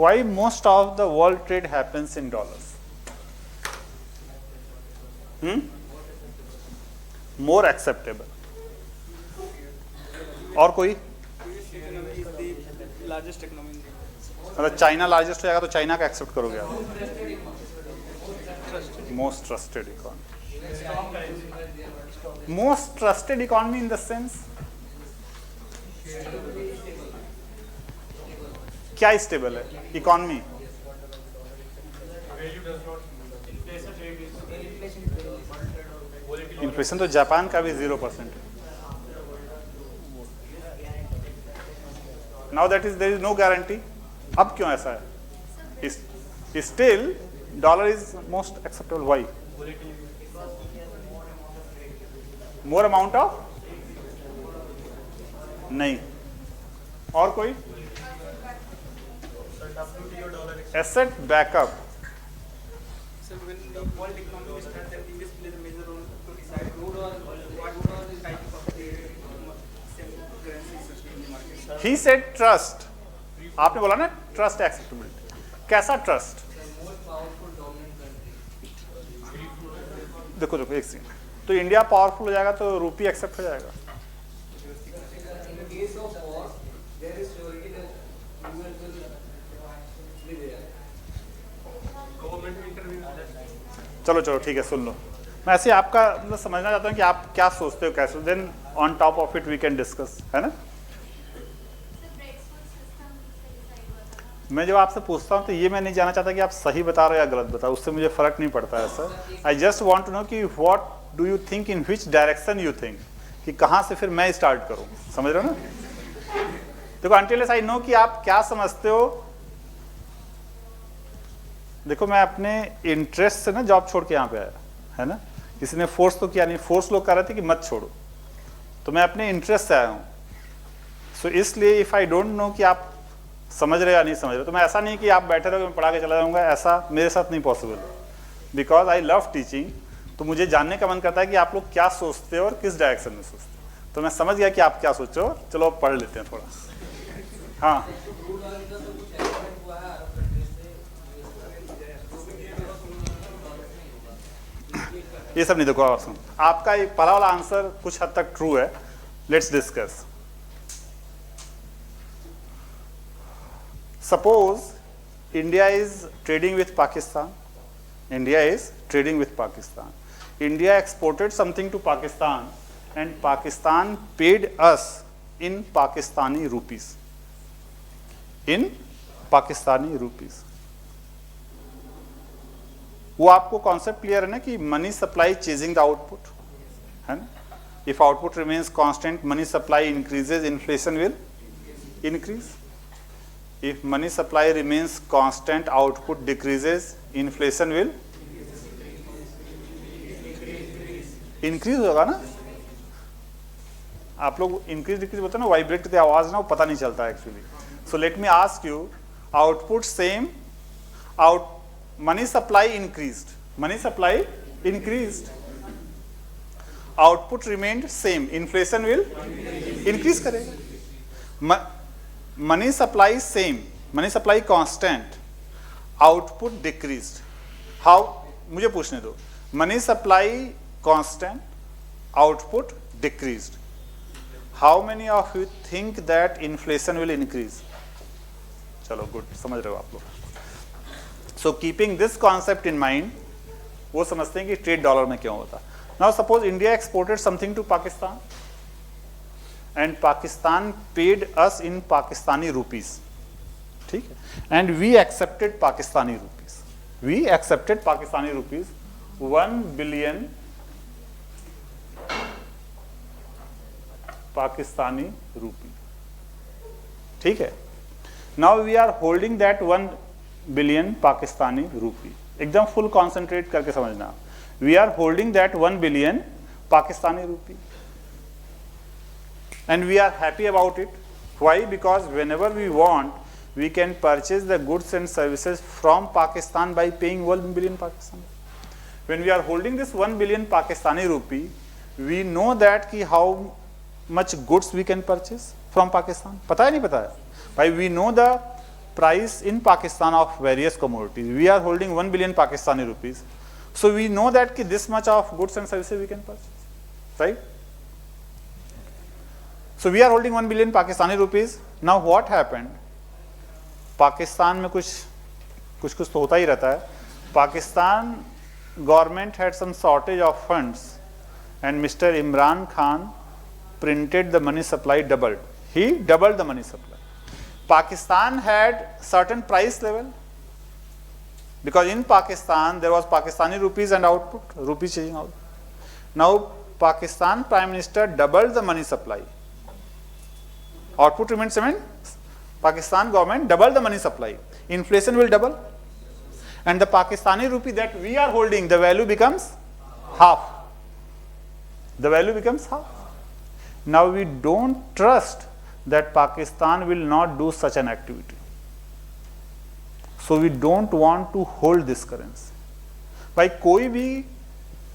why most of the world trade happens in dollars? More acceptable. और कोई? Largest economy. अगर China largest हो जाएगा तो चाइना का एक्सेप्ट करोगे आप? Most trusted economy. Most trusted economy in the sense क्या स्टेबल है इकोनॉमी? इन्फ्लेशन तो जापान का भी 0% है। Now that is there is no guarantee. अब क्यों ऐसा है? Still dollar is most acceptable. Why? More amount of? नहीं। और कोई? Asset backup. He said trust. आपने बोला ना ट्रस्ट एक्सेप्टेबिलिटी। कैसा ट्रस्ट? देखो देखो एक सेकंड, तो इंडिया पावरफुल हो जाएगा तो रूपी एक्सेप्ट हो जाएगा। चलो चलो ठीक है, सुन लो। मैं ऐसे आपका मतलब समझना चाहता हूँ कि आप क्या सोचते हो, कैसे, then on top of it we can discuss, है ना। मैं जब आपसे पूछता हूँ तो ये मैं नहीं जानना चाहता कि आप सही बता रहे हो या गलत बता रहे हो, उससे मुझे फर्क नहीं पड़ता है sir. I just want to know कि what do you think, in which direction you think, कि कहाँ से फिर मैं स्टार्ट करूँ, समझ रहे हो ना। देखो अनटिल आई नो कि आप क्या समझते हो। देखो मैं अपने इंटरेस्ट से ना जॉब छोड़ के यहाँ पे आया, है ना। किसी ने फोर्स तो किया नहीं, फोर्स लोग कह रहे थे कि मत छोड़ो, तो मैं अपने इंटरेस्ट से आया हूँ। सो इसलिए इफ आई डोंट नो कि आप समझ रहे या नहीं समझ रहे, तो मैं ऐसा नहीं कि आप बैठे रहोगे मैं पढ़ा के चला जाऊँगा, ऐसा मेरे साथ नहीं पॉसिबल है। बिकॉज आई लव टीचिंग, तो मुझे जानने का मन करता है कि आप लोग क्या सोचते हो और किस डायरेक्शन में सोचते हो। तो मैं समझ गया कि आप क्या सोचो, चलो अब पढ़ लेते हैं थोड़ा। हाँ ये सब नहीं, देखो आप सुन, आपका एक पहला वाला आंसर कुछ हद तक ट्रू है। Let's discuss. Suppose India is trading with Pakistan. India is trading with Pakistan. India exported something to Pakistan and Pakistan paid us in Pakistani rupees. In Pakistani rupees. वो आपको कॉन्सेप्ट क्लियर है ना कि money supply chasing the output, है ना। If output remains constant, money supply increases, inflation will increase. If money supply remains constant, output decreases, inflation will increase होगा ना। आप लोग increase decrease बोलते हैं ना, वाइब्रेट की आवाज ना वो पता नहीं चलता actually. So let me ask you, output same, money supply increased, money supply increased, output remained same, inflation will increase करेगा। Money supply same, money supply constant, output decreased. How, मुझे पूछने दो, money supply constant, output decreased, how many of you think that inflation will increase? चलो good, समझ रहे हो आप लोग। So keeping this concept in mind, वो समझते हैं कि ट्रेड डॉलर में क्यों होता। Now suppose India exported something to Pakistan and Pakistan paid us in Pakistani rupees, ठीक है, and we accepted Pakistani rupees, we accepted Pakistani rupees 1 billion Pakistani rupee, ठीक है। Now we are holding that 1 billion Pakistani rupee, एकदम full concentrate करके समझना। We are holding that 1 billion Pakistani rupee and we are happy about it. Why? Because whenever we want, we can purchase the goods and services from Pakistan by paying 1 billion Pakistani. When we are holding this 1 billion Pakistani rupee, we know that कि how much goods we can purchase from Pakistan. पता है नहीं पता है भाई? We know the price in Pakistan of various commodities. We are holding 1 billion Pakistani rupees. So we know that this much of goods and services we can purchase, right? So we are holding 1 billion Pakistani rupees. Now what happened? Pakistan में कुछ तो होता ही रहता है. Pakistan government had some shortage of funds, and Mr. Imran Khan printed the money supply doubled. He doubled the money supply. Pakistan had certain price level, because in Pakistan there was Pakistani rupees and output, rupee changing out. Now Pakistan Prime Minister doubled the money supply. Output remains same. Pakistan government doubled the money supply. Inflation will double, and the Pakistani rupee that we are holding, the value becomes half. The value becomes half. Now we don't trust that Pakistan will not do such an activity. So we don't want to hold this currency. By koi bhi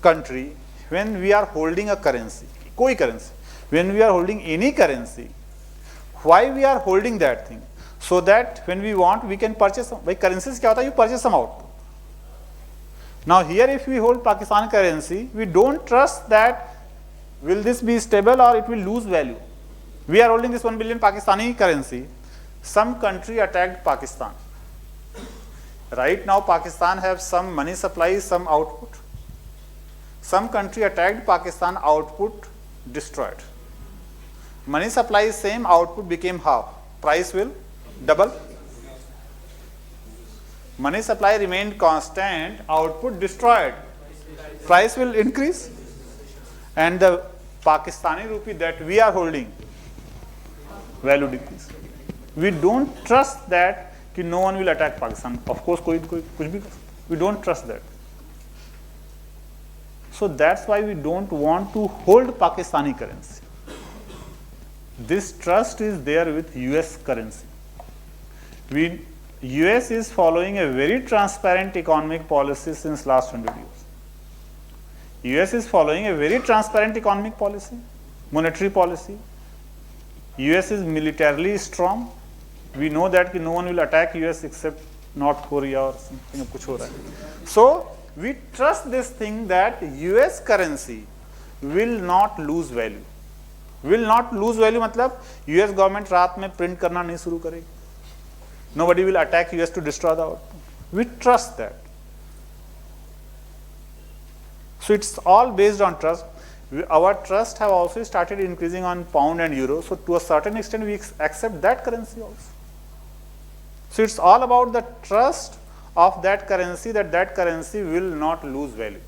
country, when we are holding a currency, koi currency, when we are holding any currency, why we are holding that thing? So that when we want, we can purchase some. By currencies kya hota hai? You purchase some output. Now here if we hold Pakistan currency, we don't trust that will this be stable or it will lose value. We are holding this 1 billion Pakistani currency. Some country attacked Pakistan. Right now Pakistan have some money supply, some output. Some country attacked Pakistan, output destroyed. Money supply is same, output became half. Price will double. Money supply remained constant, output destroyed. Price will increase. And the Pakistani rupee that we are holding, value decrease. We don't trust that कि no one will attack Pakistan. Of course, कोई कुछ भी, we don't trust that. So that's why we don't want to hold Pakistani currency. This trust is there with US currency. US is following a very transparent economic policy since last 100 years. US is following a very transparent economic policy, monetary policy. US is militarily strong. We know that no one will attack US except North Korea or something. कुछ हो रहा है. So we trust this thing that US currency will not lose value. Will not lose value मतलब US government रात में print करना नहीं शुरू करेगी. Nobody will attack US to destroy the output. We trust that. So it's all based on trust. Our trust have also started increasing on pound and euro. So to a certain extent, we accept that currency also. So it's all about the trust of that currency, that that currency will not lose value.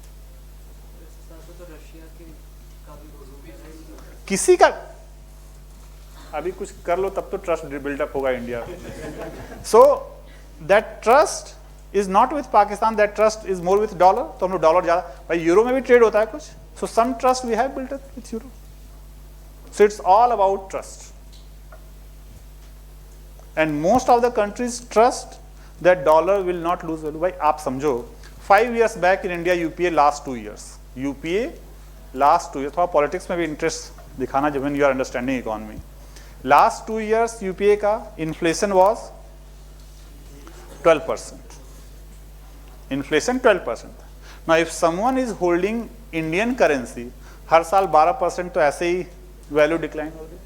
किसी का अभी कुछ कर लो तब तो trust buildup होगा India. So that trust is not with Pakistan, that trust is more with dollar. तो हम लोग डॉलर ज्यादा, भाई यूरो में भी ट्रेड होता है कुछ. So some trust we have built up with euro. So it's all about trust. And most of the countries trust that dollar will not lose value. भाई आप समझो 5 years back in India UPA last 2 years, UPA last 2 years. थोड़ा politics में भी interest दिखाना जब you are understanding economy. Last 2 years UPA का inflation was 12%. Inflation 12%. Now if someone is holding Indian currency, हर साल 12% तो ऐसे ही value decline हो रही.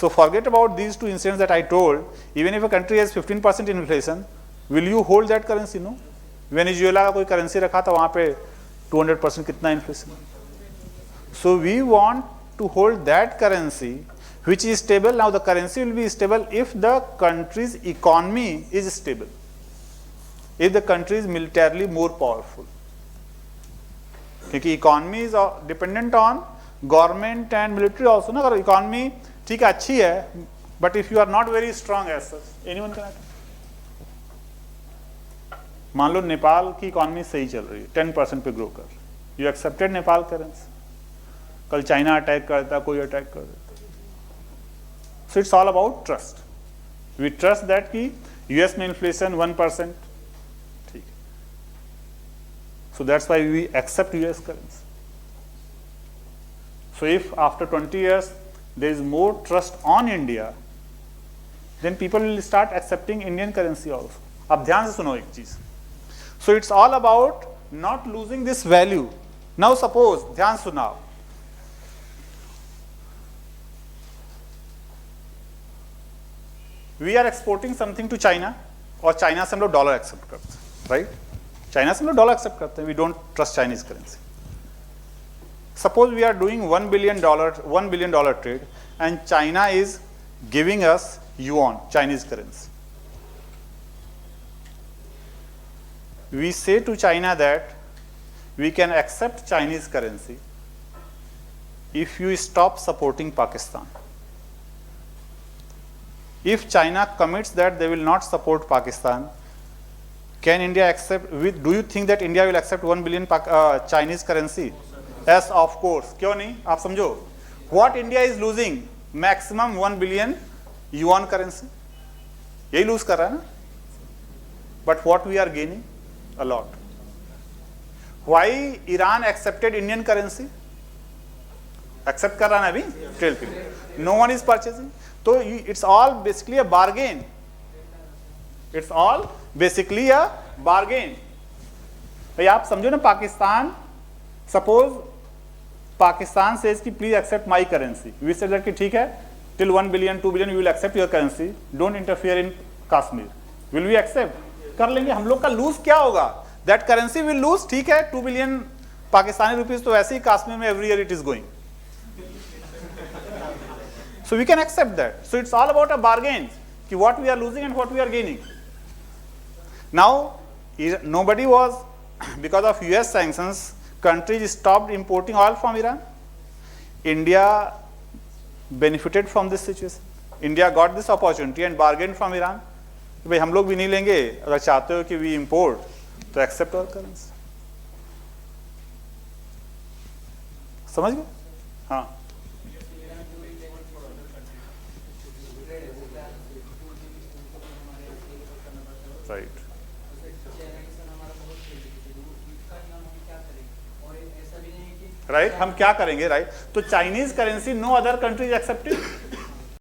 So forget about these two incidents that I told. Even if a country has 15% inflation, will you hold that currency? No. Venezuela का कोई currency रखा था वहां पे 200% कितना inflation. So we want to hold that currency which is stable. Now the currency will be stable if the country's economy is stable, if the country is militarily more powerful. क्योंकि economy is dependent on government and military also ना. अगर economy ठीक है अच्छी है, but if you are not very strong as such, anyone can attack. मान लो नेपाल की economy सही चल रही है, 10% पे ग्रो कर, you accepted नेपाल करेंसी. कल चाइना अटैक करता, कोई अटैक कर देता. So it's all about trust. We trust that कि यूएस में इन्फ्लेशन 1%, ठीक. So that's why we accept US currency. So if after 20 years there is more trust on India, then people will start accepting Indian currency also. अब ध्यान से सुनो एक चीज. So it's all about not losing this value. Now suppose, ध्यान सुनाओ, we are exporting something to China और China से हम लोग डॉलर एक्सेप्ट करते हैं, राइट? चाइना से हम लोग डॉलर एक्सेप्ट करते हैं, we don't trust Chinese currency. Suppose we are doing $1 billion trade and China is giving us yuan, Chinese currency. We say to China that we can accept Chinese currency if you stop supporting Pakistan. If China commits that they will not support Pakistan, can India accept? Do you think that India will accept 1 billion Chinese currency? Yes, of course. क्यों नहीं? आप समझो. What India is losing? Maximum 1 billion yuan currency. यही lose कर रहा है ना? But what we are gaining? A lot. Why Iran accepted Indian currency? Accept कर रहा है ना अभी? Trade के लिए. No one is purchasing. तो it's all basically a bargain. It's all basically a bargain. भाई आप समझो ना, पाकिस्तान, suppose Pakistan says कि please accept my currency. We said that कि ठीक है, till 1 billion, 2 billion we will accept your currency. Don't interfere in Kashmir. Will we accept? कर लेंगे. हम लोग का lose क्या होगा? That currency will lose. ठीक है, 2 billion पाकिस्तानी रुपीस तो ऐसे ही काश्मीर में every year it is going. So we can accept that. So it's all about a bargain. कि what we are losing and what we are gaining. Now nobody was, because of US sanctions, countries stopped importing oil from Iran. India benefited from this situation. India got this opportunity and bargained from Iran. भाई हम लोग भी नहीं लेंगे, अगर चाहते हो कि we import तो accept our currency. समझ गए? हाँ. Right. राइट हम क्या करेंगे, राइट? तो Chinese currency no other countries accepted.